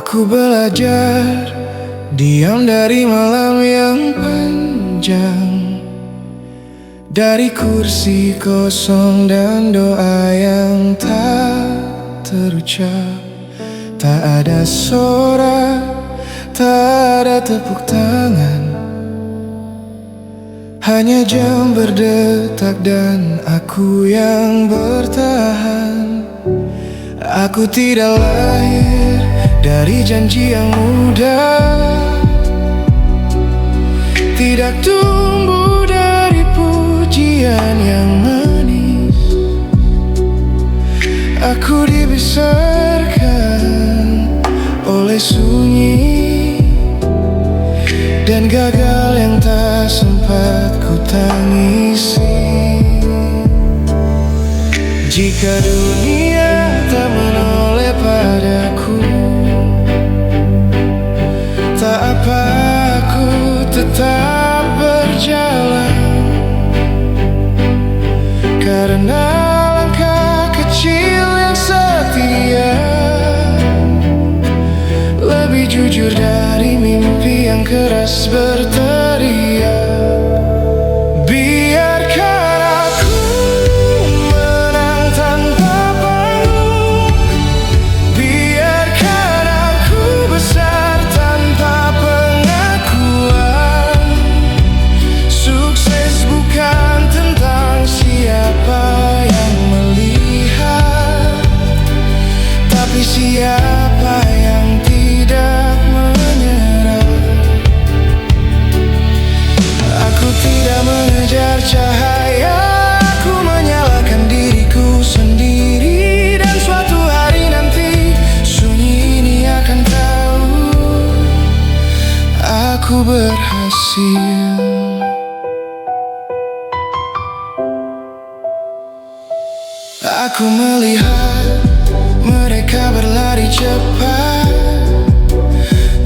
Aku belajar diam dari malam yang panjang, dari kursi kosong dan doa yang tak terucap. Tak ada suara, tak ada tepuk tangan, hanya jam berdetak dan aku yang bertahan. Aku tidak lahir dari janji yang mudah, tidak tumbuh dari pujian yang manis. Aku dibesarkan oleh sunyi dan gagal yang tak sempat ku tangisi. Jika dunia tak menoleh padaku, tak apa, aku tetap berjalan, karena langkah kecil yang setia lebih jujur dari mimpi yang keras berteriak. Biarkan aku menang tanpa panggung, biarkan aku besar tanpa pengakuan. Sukses bukan tentang siapa yang melihat, tapi siapa yang tidak menyerah. Aku tidak mengejar cahaya, aku menyalakan diriku sendiri. Dan suatu hari nanti sunyi ini akan tahu aku berhasil. Aku melihat mereka berlari cepat,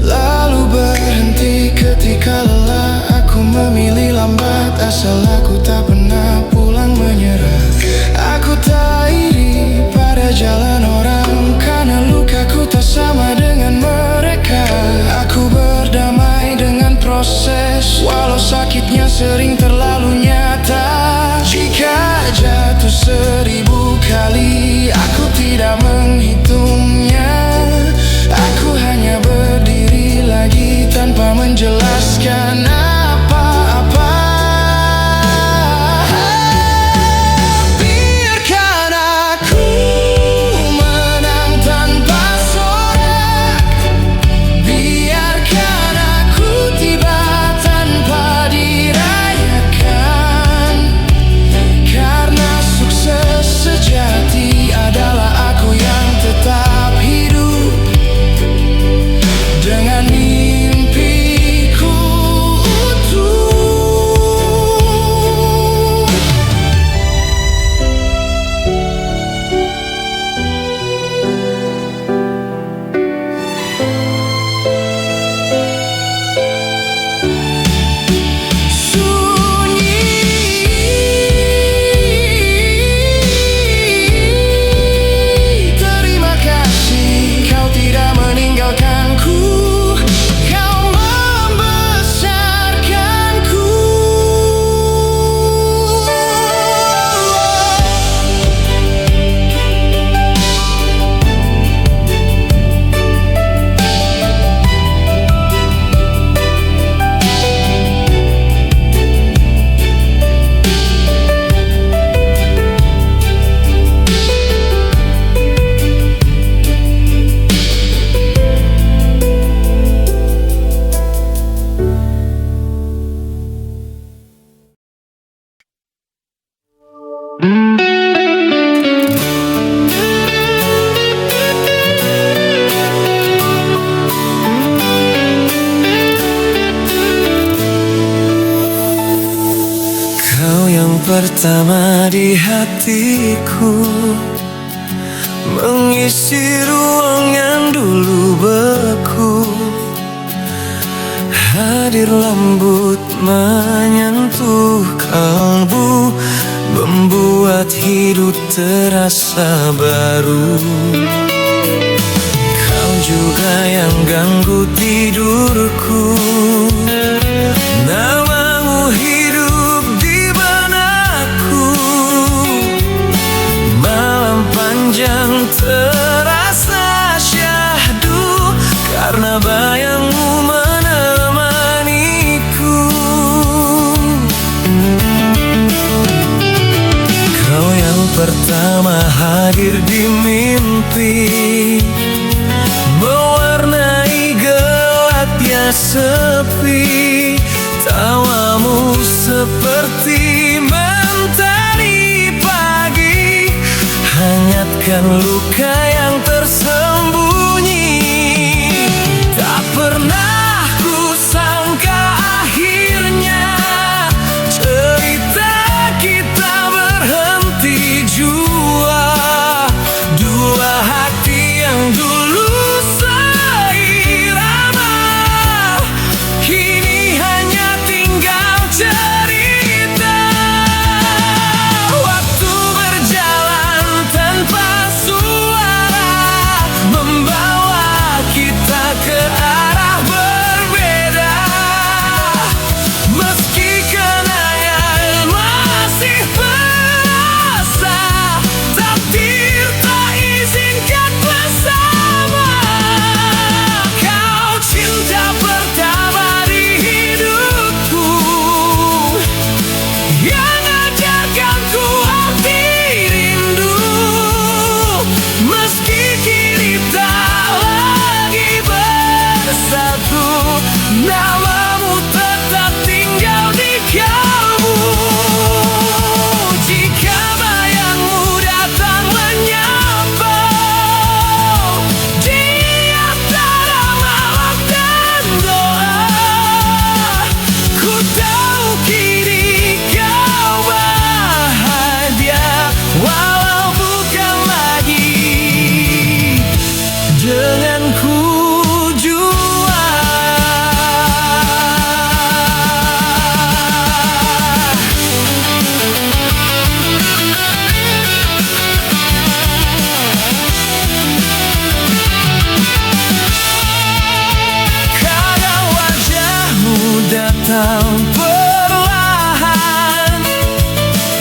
lalu berhenti ketika lelah. Aku memilih lambat, asal aku tak pernah pulang menyerah. Aku tak iri pada jalan orang, karena lukaku tak sama dengan mereka. Aku berdamai dengan proses, walau sakitnya sering terlalu nyata. Jika jatuh 1000 kali, aku tidak menghitungnya. Aku hanya berdiri lagi tanpa menjelaskan apa-apa. Biarkan aku menang tanpa sorak, biarkan aku tiba tanpa dirayakan, karena sukses sejati adalah aku yang tetap hidup dengan mimpiku utuh. Sunyi, terima kasih kau tidak meninggalkanku, kau membesarkanku. Kau yang pertama di hatiku, mengisi ruang yang dulu beku. Hadir lembut menyentuh kalbu, membuat hidup terasa baru. Kau juga luka yang ganggu tidurku. Namamu hidup di benakku. Malam panjang terasa syahdu karena bayangmu menemaniku. Kau yang pertama hadir di mimpi, mewarnai gelapnya sepi. Tawamu seperti mentari pagi, hangatkan luka yang tersembunyi. Tak pernah ku sangka akhirnya cerita kita berhenti jua. Dua hati yang dulu seirama, kini hanya tinggal cerita. Waktu berjalan tanpa suara, membawa kita ke arah berbeda. Meski kenangan masih terasa, takdir tak izinkan bersama. Kau cinta pertama di hidupku, yang ajarkan ku arti rindu. Meski kini tak lagi bersatu, namamu tetap tinggal di kalbu. Jika bayangmu datang menyapa di antara malam dan doa, ku tahu kini kau bahagia, walau bukan lagi denganku jua. Kadang wajahmu datang perlahan,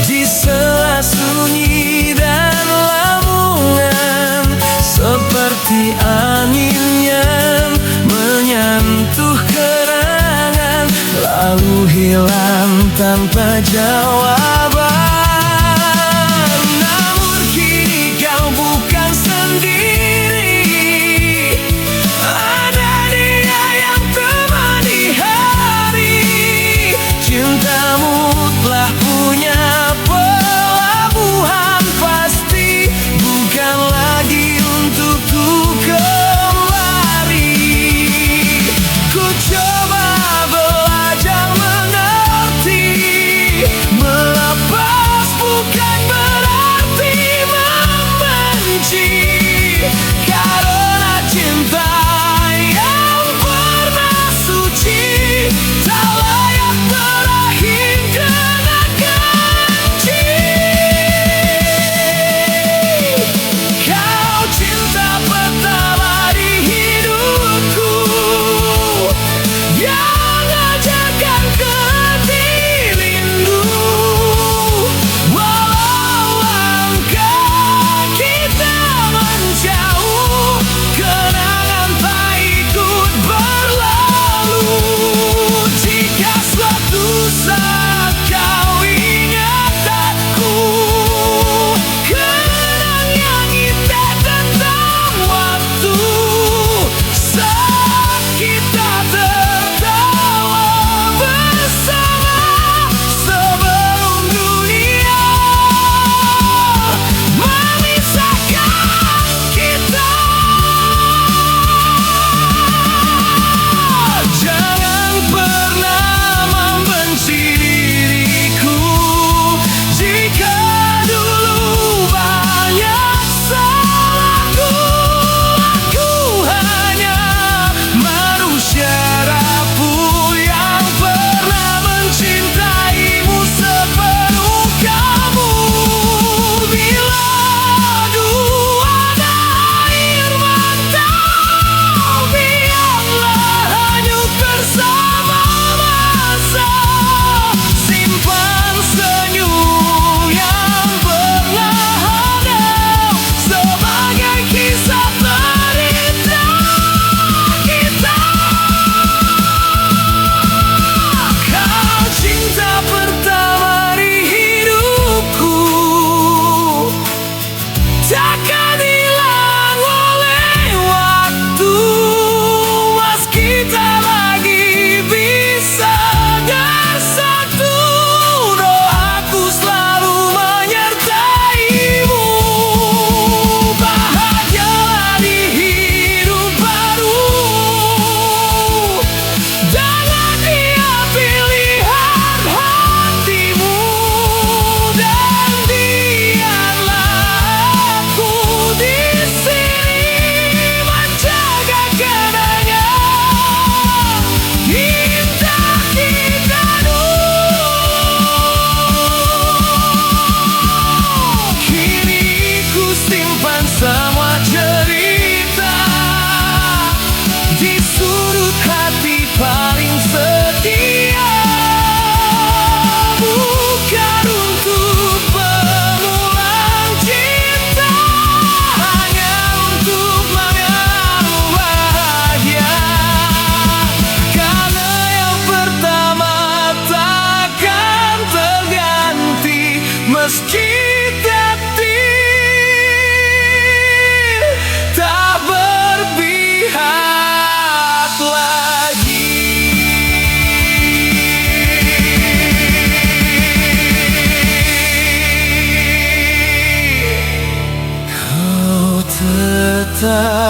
di sela sunyi dan lamungan, seperti angin yang menyentuh kenangan, lalu hilang tanpa jawaban. Namun kini kau bukan sendiri, ada dia yang temani hari. Cintamu telah punya pelabuhan pasti, bukan lagi untukku kembali. Ku coba belajar mengerti, melepas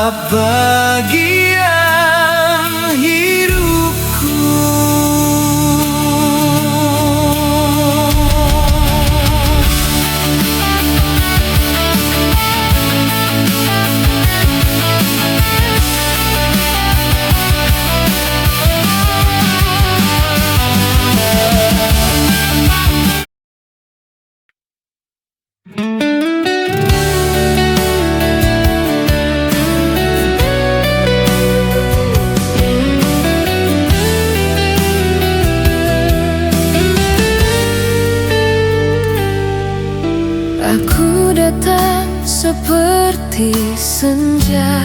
tetap bagian hidupku. Aku datang seperti senja,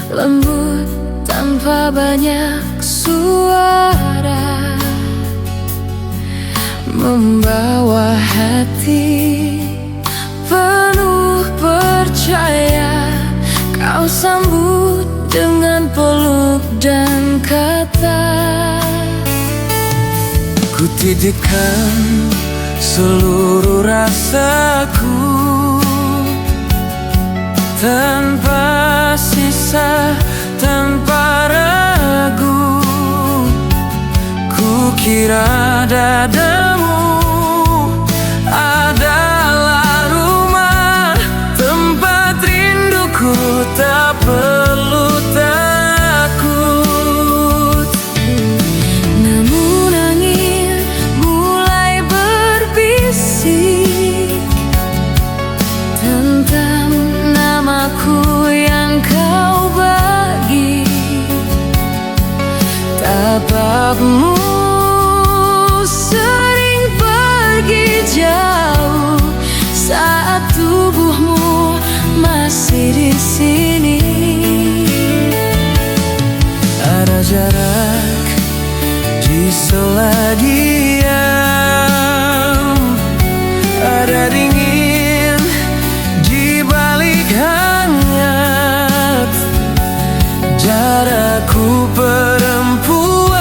lembut tanpa banyak suara, membawa hati penuh percaya. Kau sambut dengan peluk dan kata, ku titipkan seluruh rasaku tanpa sisa, tanpa ragu. Ku kira dadamu adalah rumah, tempat rinduku tak perlu takut. namun angin mulai berbisik tentang namaku yang kau bagi. Tapakmu sering pergi jauh saat tubuhmu masih di sini. Ada jarak di sela diam, ada dingin di balik hangat. Jarakku perempuan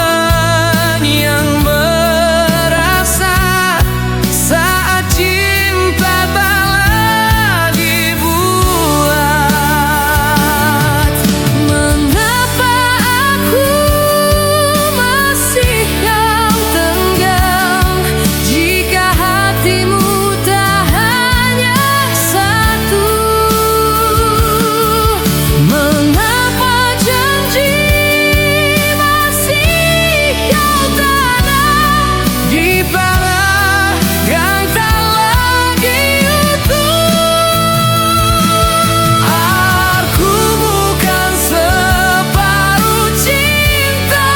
yang merasa saat cinta tak lagi bulat. Mengapa aku masih kau tenggang jika hatimu tak hanya satu? Mengapa janji masih kau tanam Di para yang tak lagi utuh. Aku bukan separuh cinta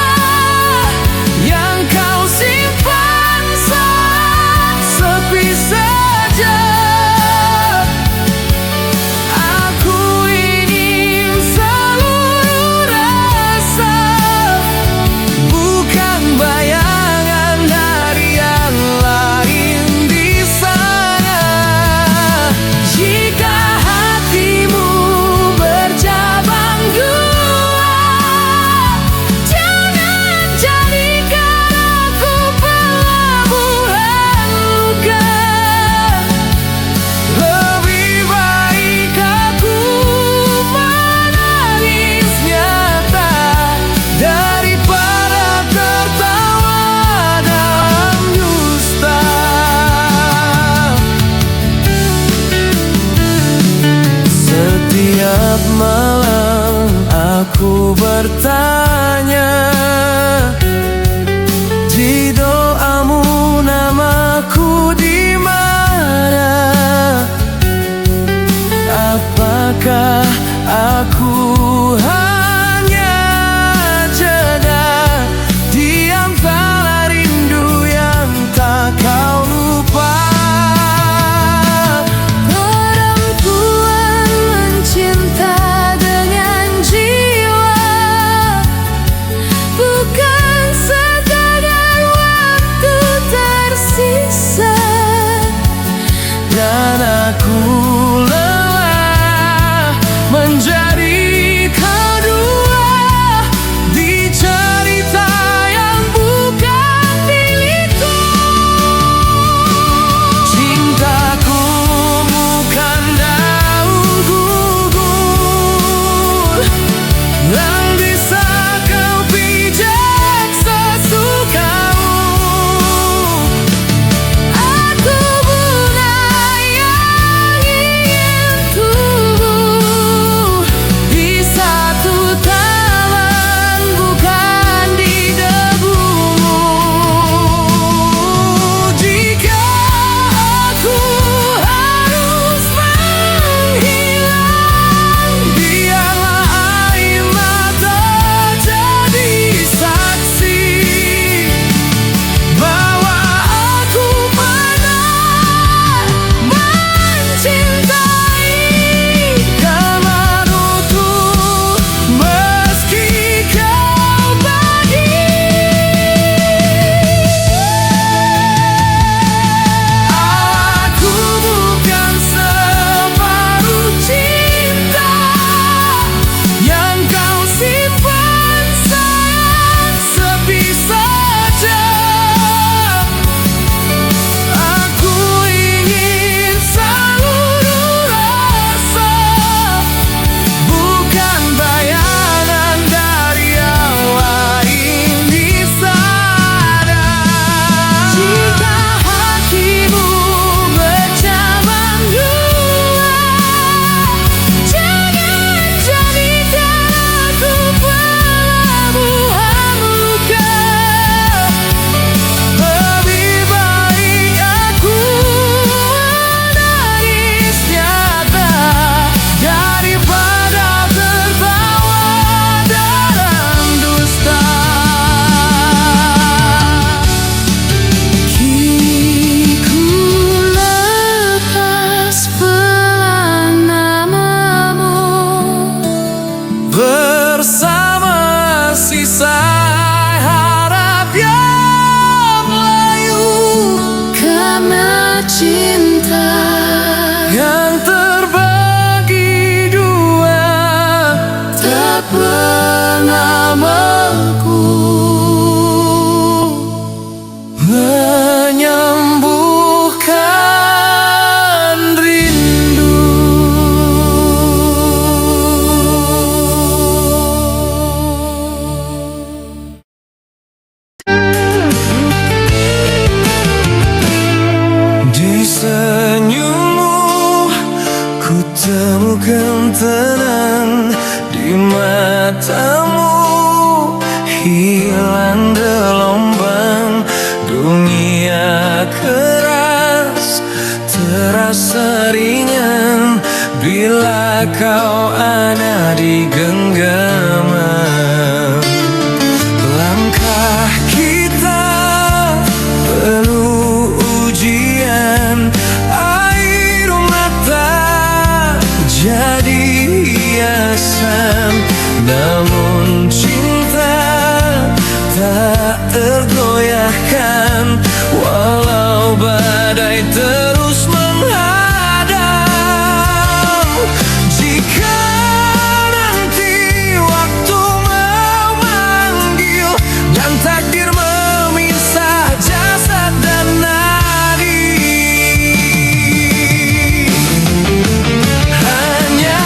yang kau simpan saat sepi saja. Aku ingin seluruh rasa, bukan bayangan dari yang lain di sana. Jika hatimu bercabang dua, jangan jadikan aku pelabuhan luka. Lebih baik aku menangis nyata daripada tertawa dalam dusta. Setiap malam aku bertanya, di doamu namaku di mana? Apakah aku hanya jeda di antara rindu yang tak kau lupa? perempuan mencinta dengan jiwa, matamu hilang gelombang, dunia keras terasa ringan bila kau ada di genggaman. Langkah kita penuh ujian, air mata jadi hiasan, namun cinta tak tergoyahkan walau badai terus menghadang. Jika nanti waktu memanggil dan takdir memisah jasad dan nadi, hanya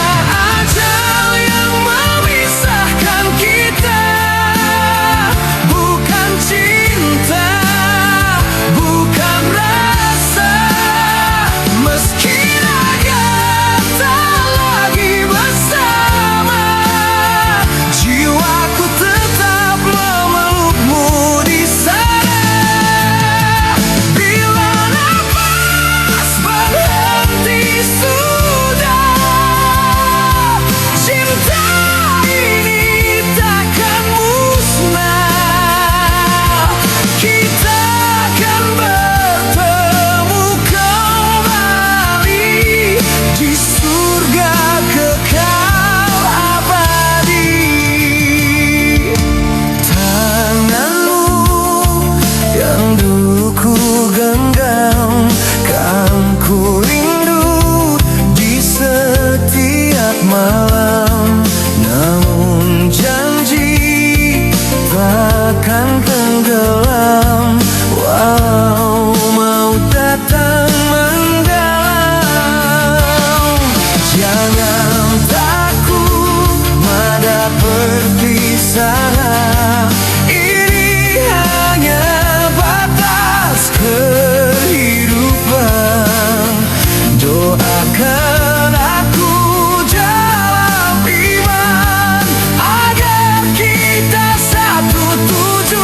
ajal yang memisahkan kita, bukan cinta, bukan rasa. Meski raga tak lagi bersama, jiwaku tetap memelukmu di sana. Bila nafas berhenti sudah, cinta ini takkan musnah. Kita akan bertemu kembali di surga kekal abadi. Tanganmu yang dulu ku genggam, kan ku rindu di setiap malam, namun janji takkan tenggelam walau maut datang menggalang. Jangan takut pada perpisahan, ini hanya batas kehidupan. Doakan aku dalam iman agar kita satu tujuan.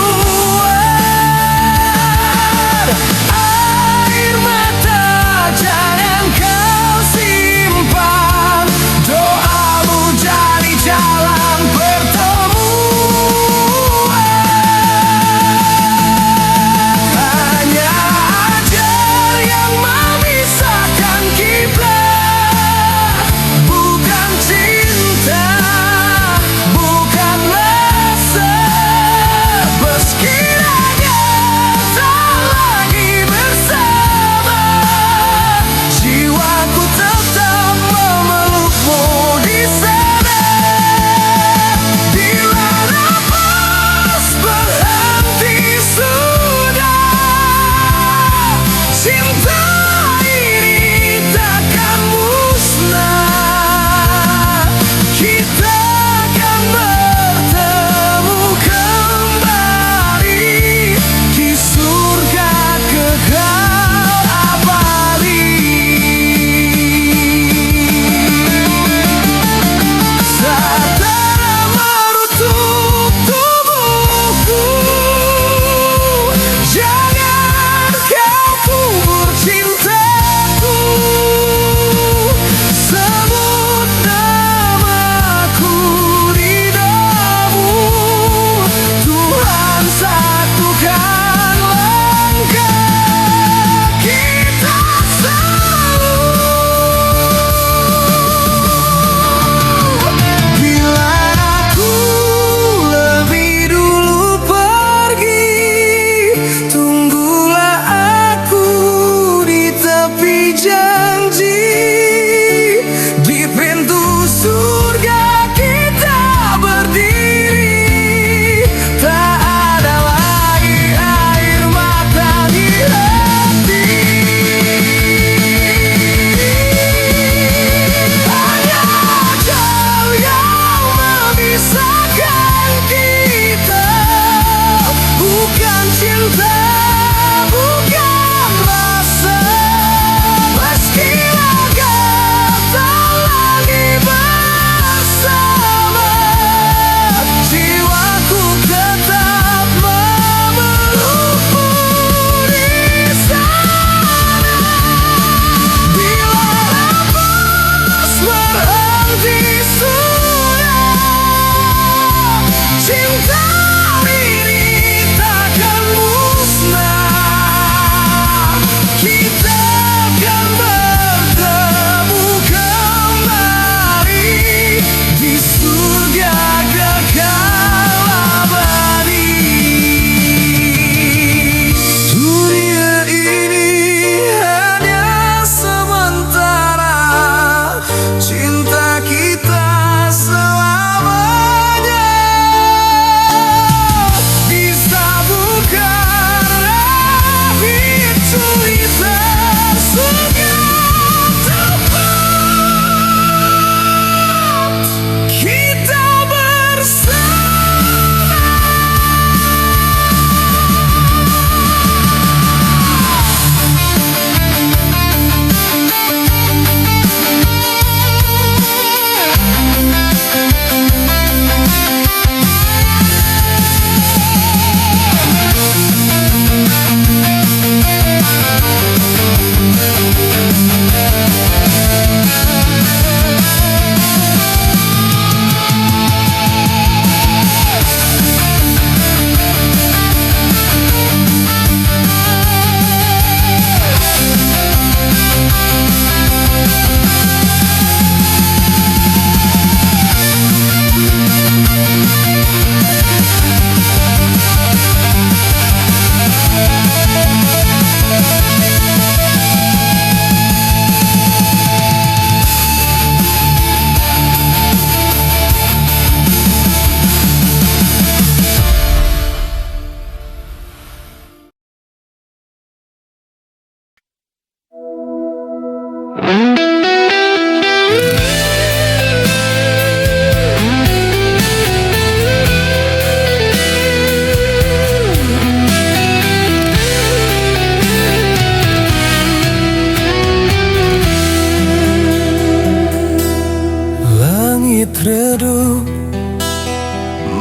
teduh,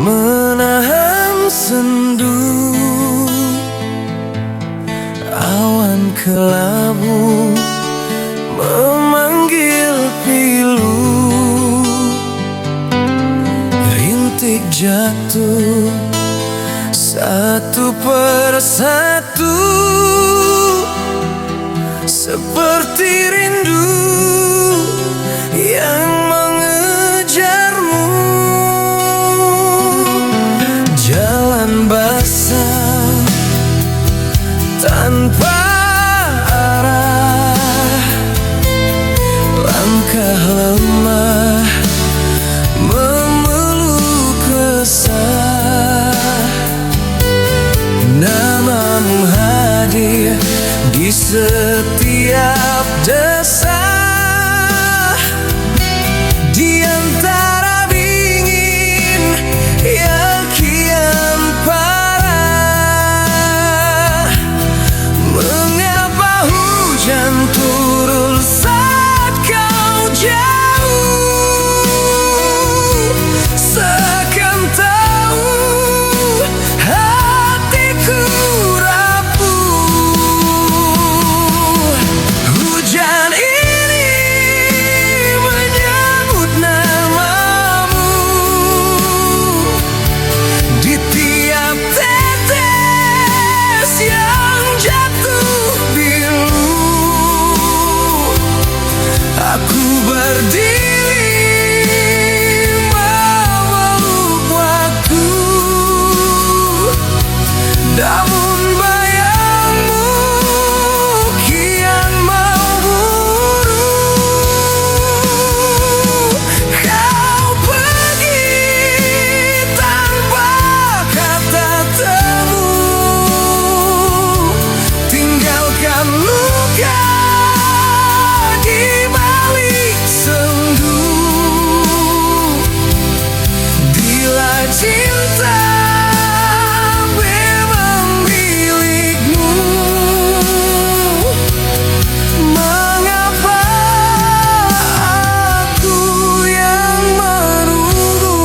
menahan sendu. Awan kelabu memanggil pilu, rintik jatuh satu persatu, seperti rindu yang mengejarmu. Jalan basah tanpa arah, langkah lemah memeluk resah. Namamu hadir di setiap desa, di antara dingin yang kian parah. Mengapa hujan turun saat kau jauh? Seakan tahu hatiku rapuh. Hujan ini menyebut namamu di tiap tetes yang jatuh biru. Aku berdiri memeluk waktu, namun bayangmu kian memburu. Kau pergi tanpa kata temu, tinggalkan luka di balik sendu. Bila cinta memang milikmu, mengapa aku yang menunggu?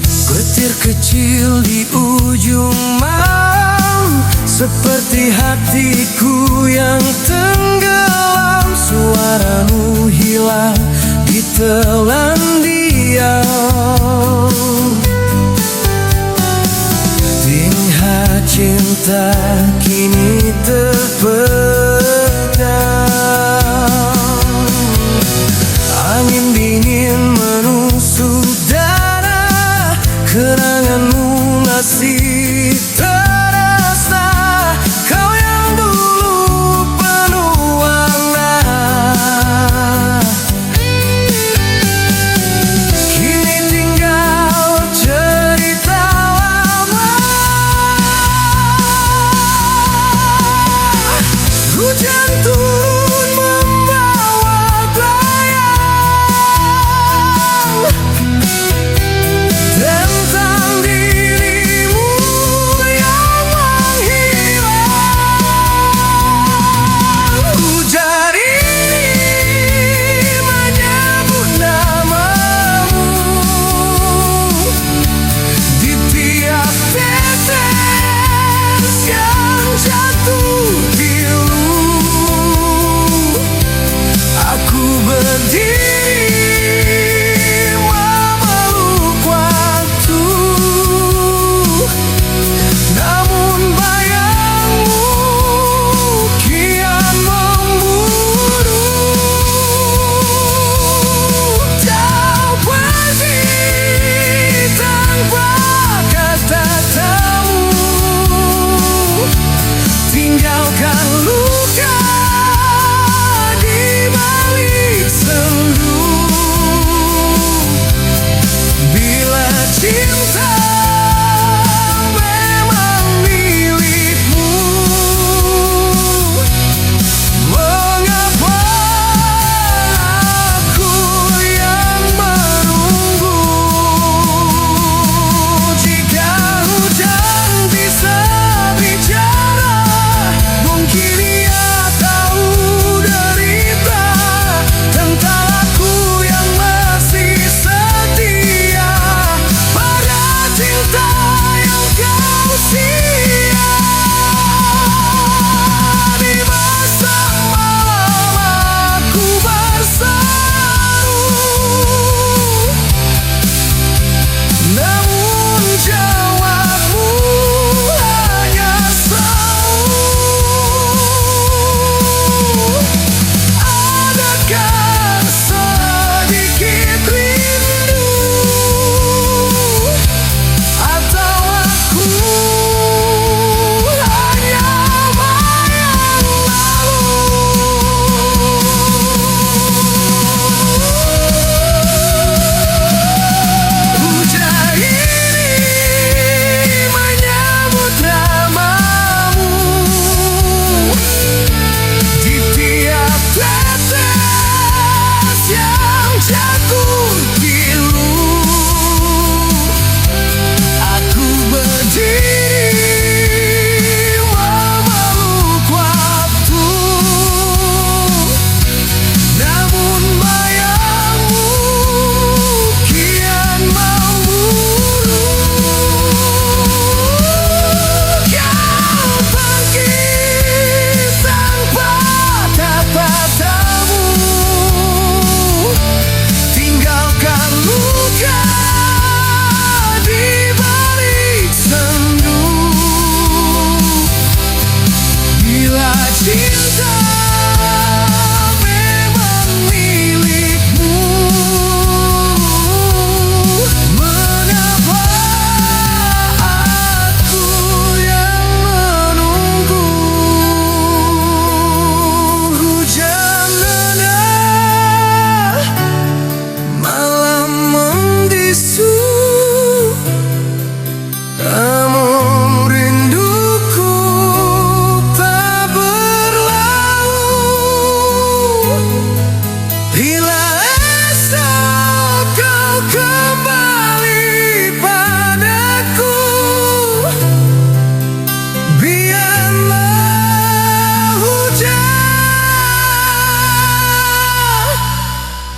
Petir kecil di ujung malam, seperti hatiku yang tenggelam. Suaramu hilang ditelan diam. Tingha cinta kini terpendam. Angin dingin menusuk dada, kenanganmu masih terasa. Kau yang dulu penuh warna, kini tinggal cerita lama. Hujan turun membawa bayang tentang dirimu.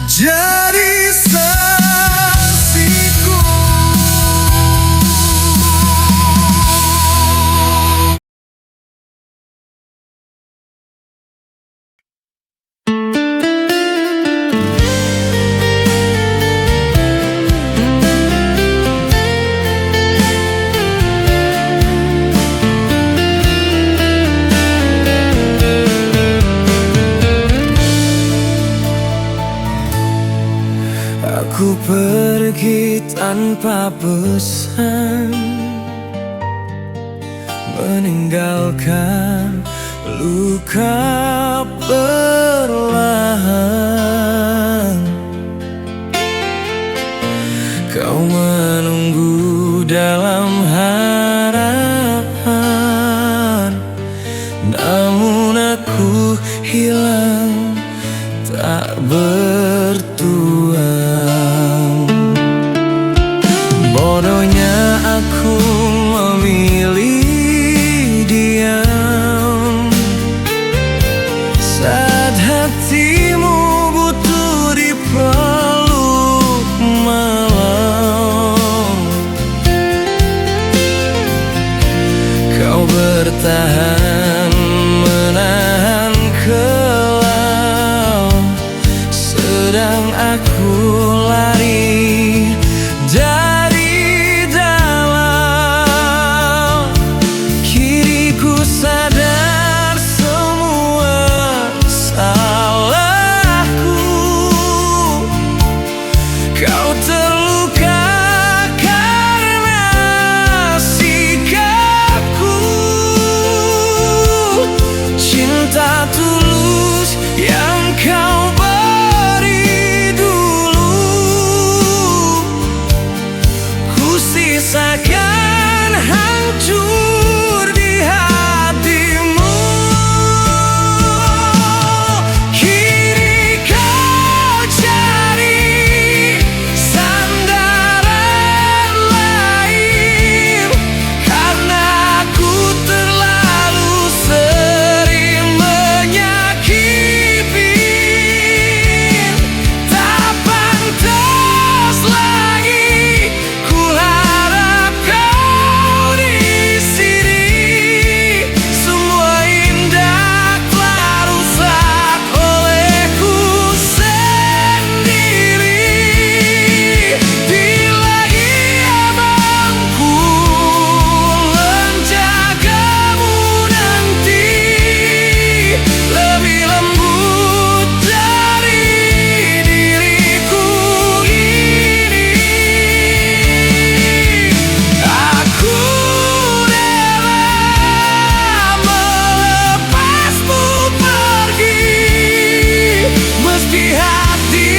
jadi saksiku. Aku pergi tanpa pesan, meninggalkan luka perlahan. Kau menunggu dalam harapan, namun aku hilang tak bertuan. Bodohnya aku memilih diam saat hatimu butuh dipeluk malam. Kau bertahan menahan kelam, sedang aku lari dari dalam. Kini ku sadar semua salahku. Kau terluka karena sikapku. Cinta tulus yang kau beri dulu, ku sisakan hancur di hatimu. Kini kau cari sandaran lain, karena aku terlalu sering menyakiti. Tak pantas lagi ku harap kau di sini. Semua indah telah rusak olehku sendiri. Bila ia mampu menjagamu nanti lebih lembut dari diriku ini. Aku rela melepasmu pergi, meski hati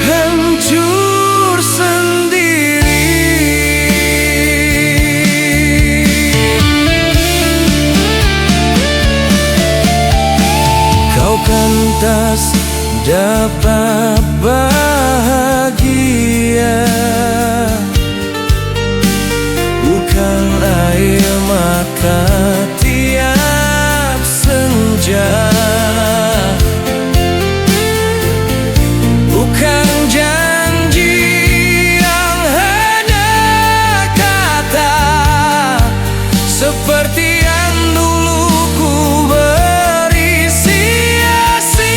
hancur sendiri. Kau kan tas dapat bahagia, bukan air mata tiap senja, bukan janji yang hanya kata, seperti yang dulu ku beri sia-sia.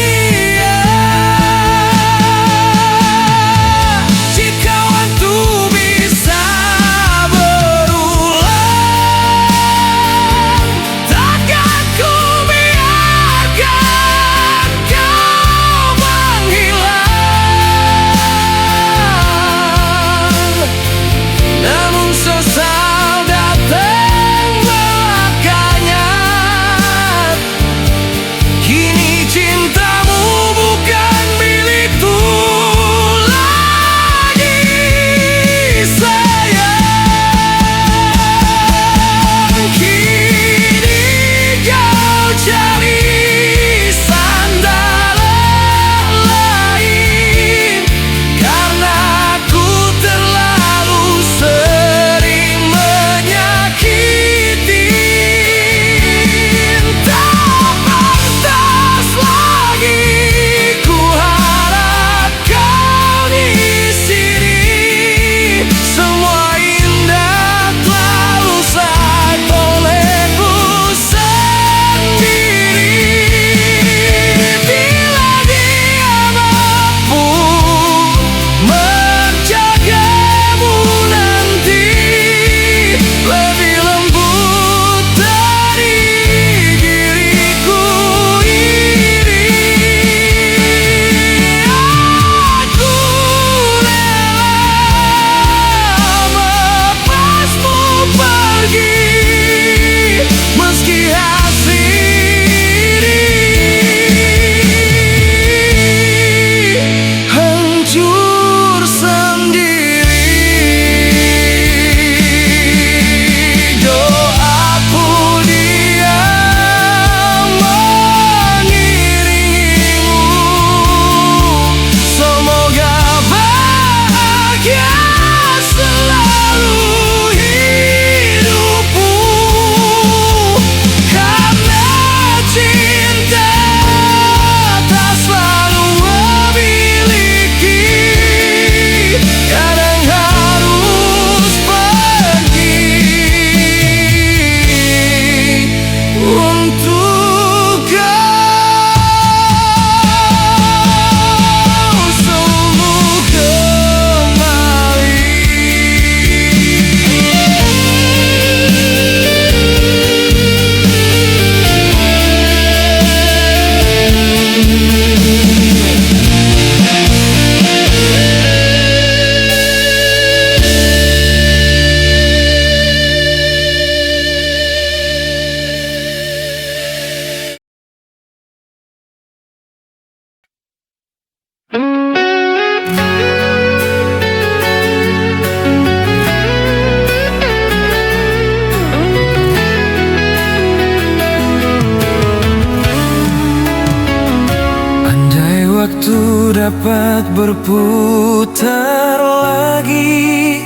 dapat berputar lagi,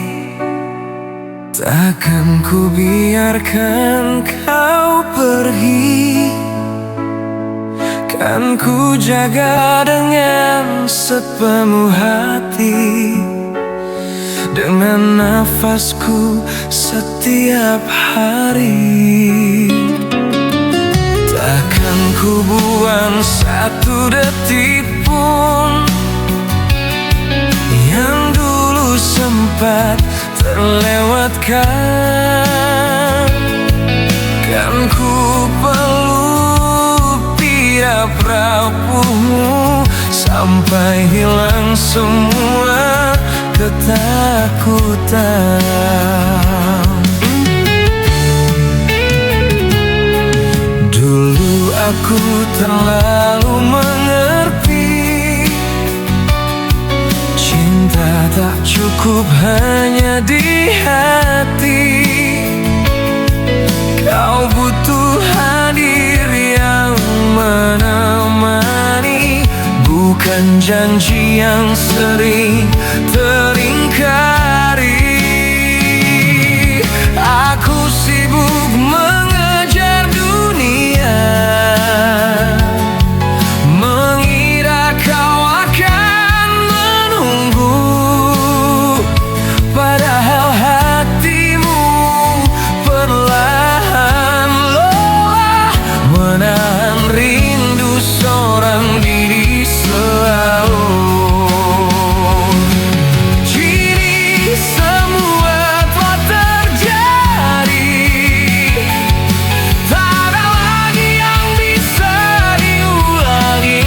takkan ku biarkan kau pergi. Kan ku jaga dengan sepenuh hati, dengan nafasku setiap hari. Takkan ku buang satu detik pun yang dulu sempat terlewatkan. Kan ku peluk tiap rapuhmu sampai hilang semua ketakutan. Dulu aku terlalu mengerti, cinta tak cukup hanya di hati. Kau butuh hadir yang menemani, bukan janji yang sering teringkari. Aku sibuk mengejar dunia, mengira kau akan menunggu, padahal hatimu perlahan lelah menahan rindu seorang diri selalu. Kini semua telah terjadi, tak ada lagi yang bisa diulangi.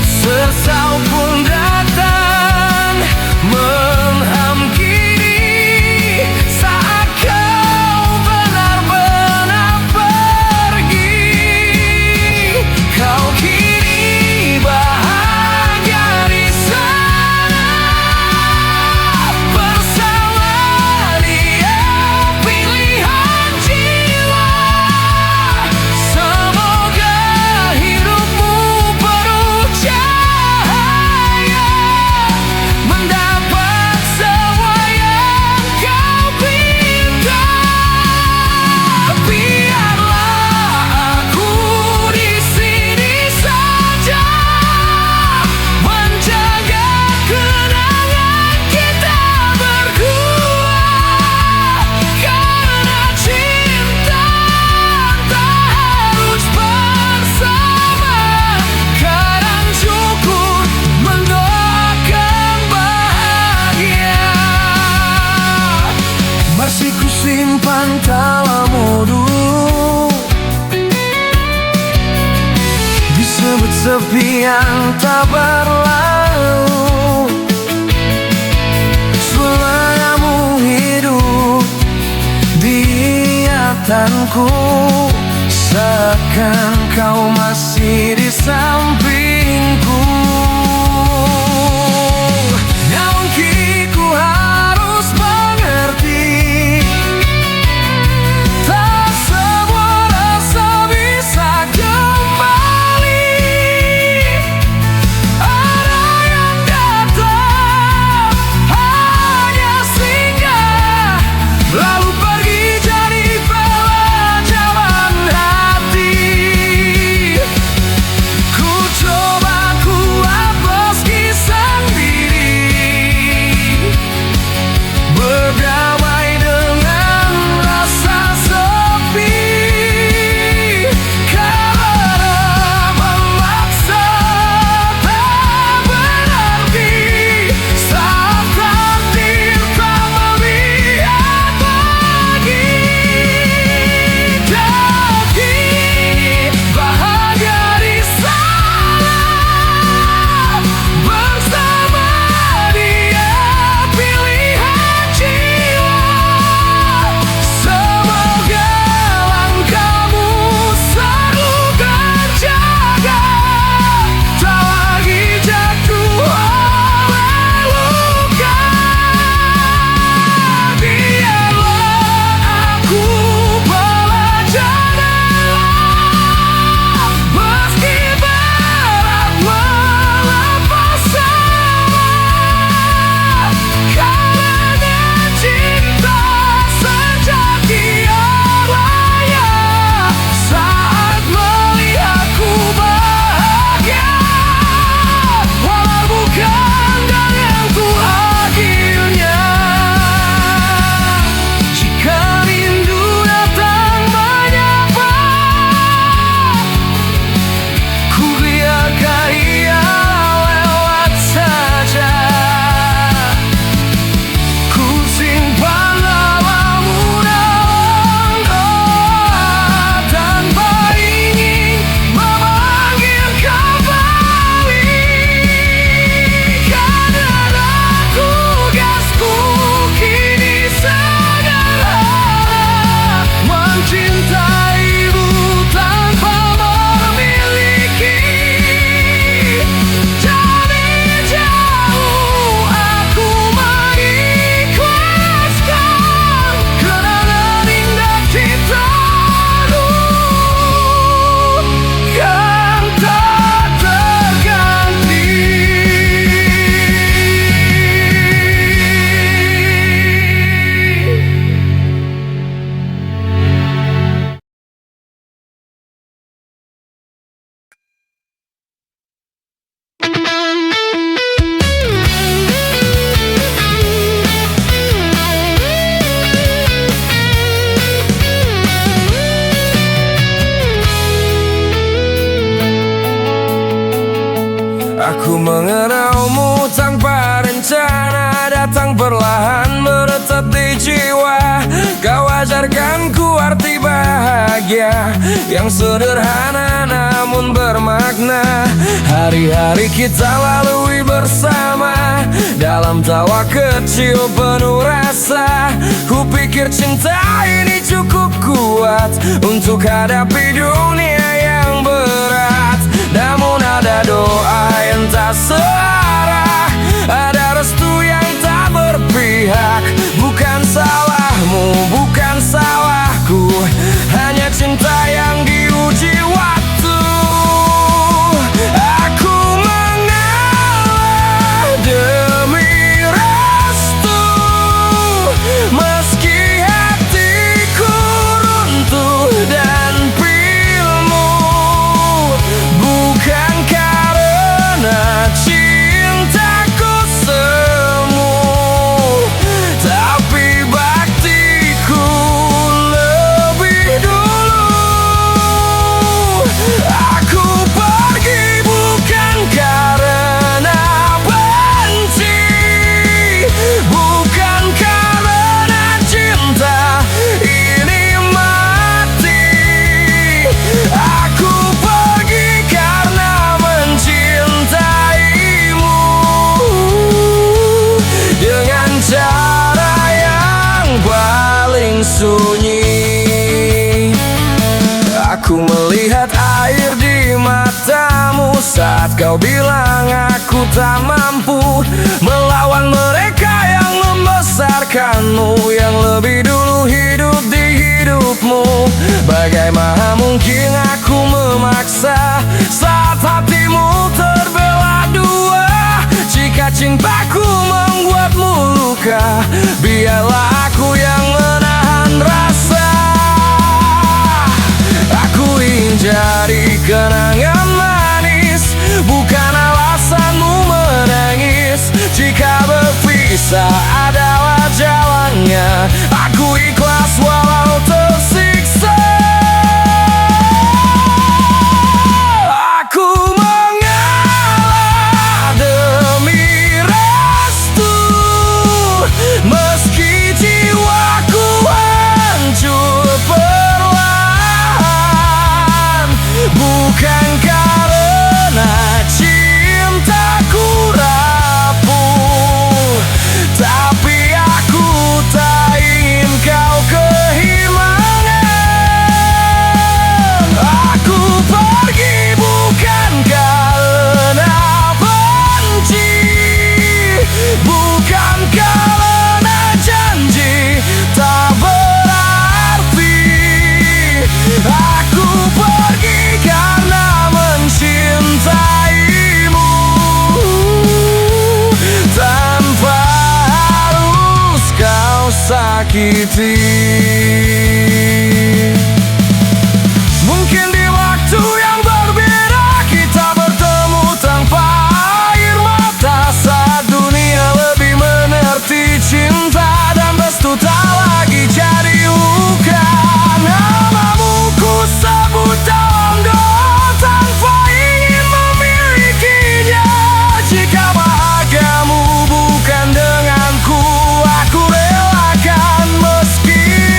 Sesal pun datang menghampiri saat kau benar-benar pergi. Kau kini bahagia di sana bersama dia, pilihan jiwa. Semoga hidupmu penuh cahaya, mendapat semua yang kau pinta. Biarlah aku di sini saja, menjaga kenangan kita berdua. Karena cinta tak harus bersama, kadang cukup mendoakan bahagia. Masih ku simpan talamu dulu, disebut sepi yang tak berlalu. Selamamu hidup di ingatanku, seakan kau masih di sampingku. Namun kini ku harus mengerti, tak semua rasa bisa kembali. Ada yang datang hanya singgah, lalu pergi jadi pelajaran hati. Ku mengenalmu tanpa rencana, datang perlahan meretap di jiwa. Kau ajarkan ku arti bahagia yang sederhana namun bermakna. Hari-hari kita lalui bersama dalam tawa kecil penuh rasa. Kupikir cinta ini cukup kuat untuk hadapi dunia yang berat. Namun ada doa yang tak searah, ada restu yang tak berpihak. Bukan salahmu, bukan salahku, hanya cinta yang diuji waktu. Aku mengalah demi restu, meski hatiku runtuh dan pilu. Bukan karena cintaku semu, tapi baktiku lebih dulu. Aku pergi bukan karena benci, bukan karena cinta ini mati. Aku pergi karena mencintaimu dengan cara yang paling sunyi. Aku melihat air di matamu saat kau bilang aku tak mampu melawan mereka yang membesarkanmu, yang lebih dulu hidup di hidupmu. Bagaimana mungkin aku memaksa saat hatimu terbelah dua? Jika cintaku membuatmu luka, biarlah aku yang menahan rasa. Aku ingin jadi kenangan manis, bukan alasanmu menangis. Jika berpisah adalah jalannya, aku ikhlas walau tersiksa. Aku mengalah demi restu, meski jiwaku hancur perlahan. Bukan karena cintaku rapuh, tapi aku tak ingin kau kehilangan. Aku pergi bukan karena benci, bukan karena janji tak berarti. Aku pergi karena mencintaimu tanpa harus kau sakiti. Mungkin di waktu yang berbeda kita bertemu tanpa air mata, saat dunia lebih mengerti cinta dan restu tak lagi jadi luka. Namamu ku sebut dalam doa tanpa ingin memilikinya. Jika bahagiamu bukan denganku, aku relakan meski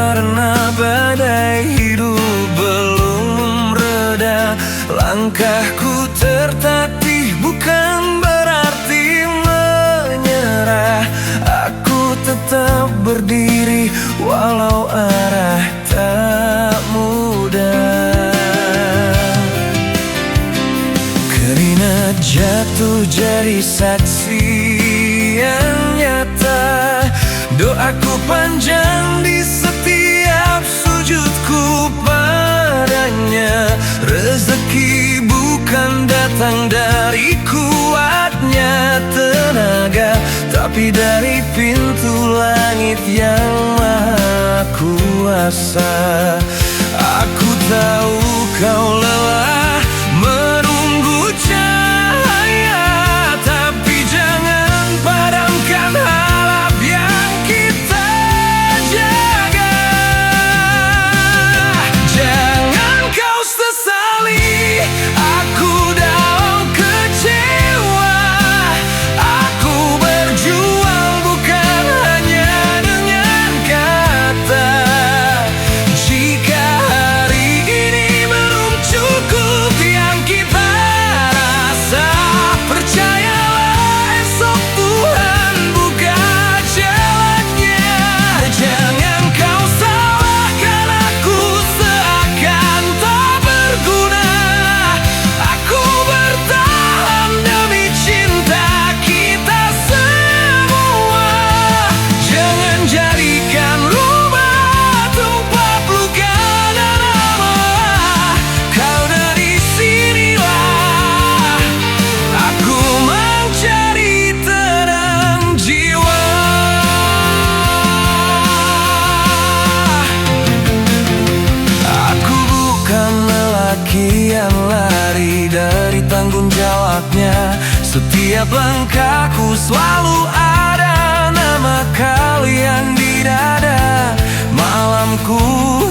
karena badai hidup belum reda. Langkahku tertatih bukan berarti menyerah. Aku tetap berdiri walau arah tak mudah. Keringat jatuh jadi saksi yang nyata. Doaku panjang di setiap sujudku padanya. Rezeki bukan datang dari kuatnya tenaga, tapi dari pintu langit yang maha kuasa. Aku tahu kau lelah menunggu cahaya, tapi jangan padamkan harap yang kita jaga. Jangan kau sesali aku dalam kecewa. Aku berjuang bukan hanya dengan kata. Jika hari ini belum cukup yang kita rasa, percayalah esok Tuhan buka jalannya. Jangan kau salahkan aku seakan tak berguna. Aku bertahan demi cinta kita semua. Jangan jadikan rumah tempat luka dan amarah. Kau dari sinilah aku mencari tenang jiwa. Aku bukan lelaki yang lari dari tanggung jawabnya. Setiap langkahku selalu ada nama kalian di dada. Malamku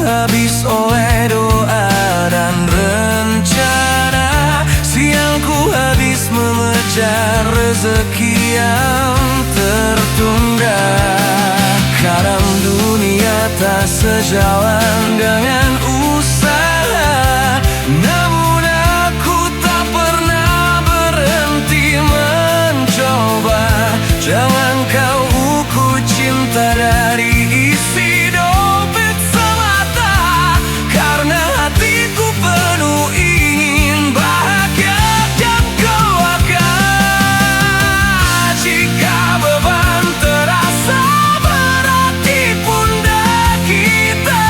habis oleh doa dan rencana. Siangku habis mengejar rezeki yang tertunda. Kadang dunia tak sejalan dengan usaha, namun aku tak pernah berhenti mencoba. Jangan kau ukur cinta dari isi dompet semata, karena hatiku penuh ingin bahagia dan keluarga. Jika beban terasa berat di pundak kita,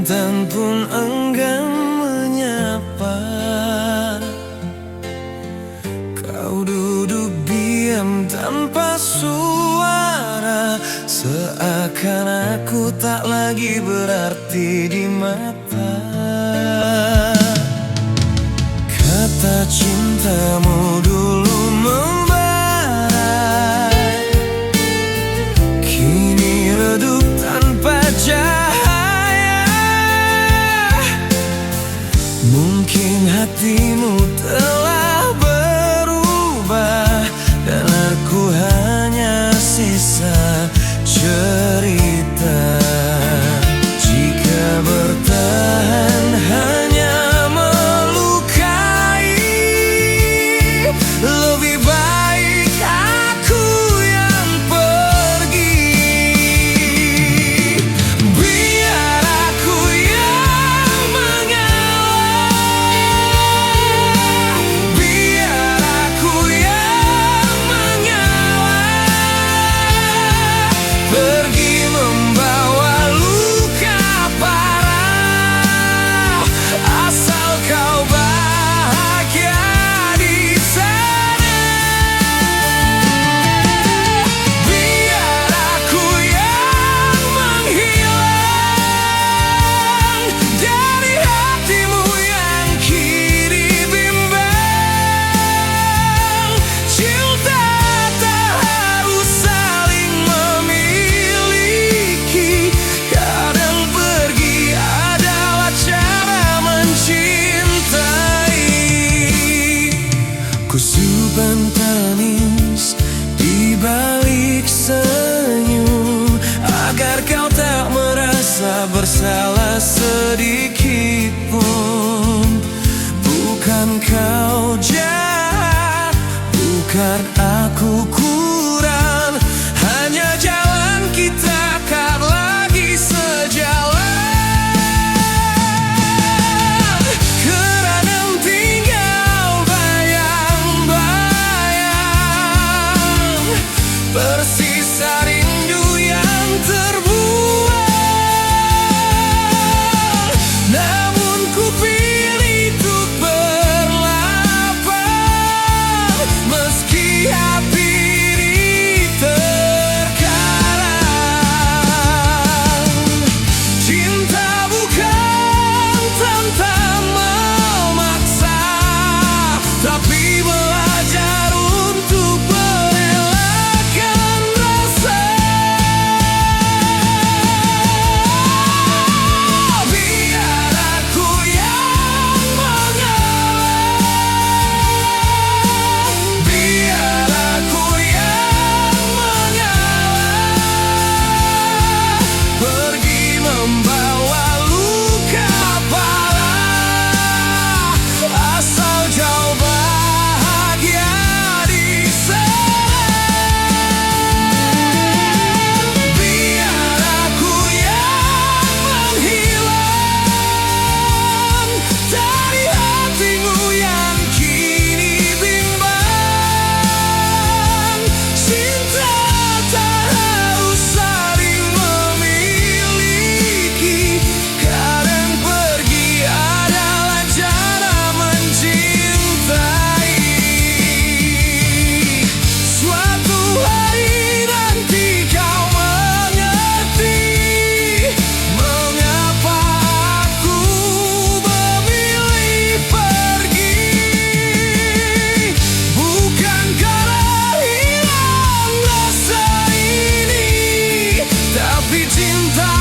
Intan pun enggan menyapa. Kau duduk diam tanpa suara, seakan aku tak lagi berarti di mata. Kata cintamu dulu membara, kini redup tanpa cahaya. Mungkin hatimu telah berubah, dan aku hanya sisa cerita. Jika bertahan hanya melukai, lebih baik aku yang pergi. Biar aku yang mengalah, biar aku yang mengalah, pergi membawa luka parah, asal kau bahagia di sana. Biar aku yang menghilang dari hatimu yang kini bimbang. Cinta tak harus saling memiliki, kadang pergi adalah cara mencintai. Ku simpan tangis di balik senyum, agar kau tak merasa bersalah sedikit pun. Bukan kau jahat, bukan aku kurang, hanya jalan kita tak lagi sejalan. Kenangan tinggal bayang-bayang, tersisa rindu yang terbuang. Namun ku pilih untuk berlapang, meski hati ini terkarang. Cinta bukan tanpa memaksa, tapi belajar untuk merelakan rasa. Biar aku yang mengalah, biar aku yang mengalah, pergi membawa luka parah, asal kau bahagia di sana. Biar aku yang menghilang dari hatimu yang kini bimbang. Cinta tak harus saling memiliki, kadang pergi adalah cara mencintai. Suatu hari nanti kau mengerti mengapa aku memilih pergi. Bukan karena hilang rasa ini, tapi cinta